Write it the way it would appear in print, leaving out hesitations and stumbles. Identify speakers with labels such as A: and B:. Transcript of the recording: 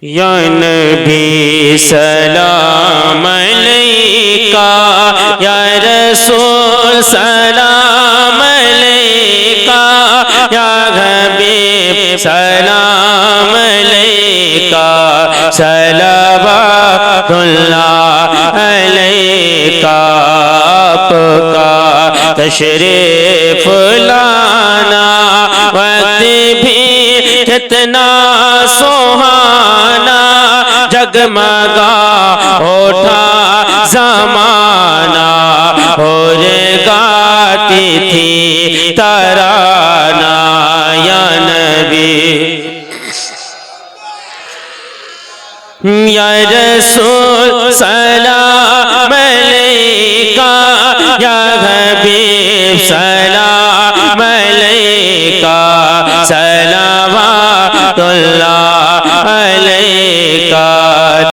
A: یا نبی سلام علیکہ، یا رسول سلام علیکہ، یا حبیب سلام علیکہ، صلوات اللہ علیکہ۔ آپ کا تشریف لانا وقت بھی کتنا سہانا، جگمگا اٹھا زمانہ، اور گاتی تھی ترانہ۔ یا نبی یا رسول سلام علیکہ، یا حبیب سلام علیکہ، صلوات اللہ علیکہ۔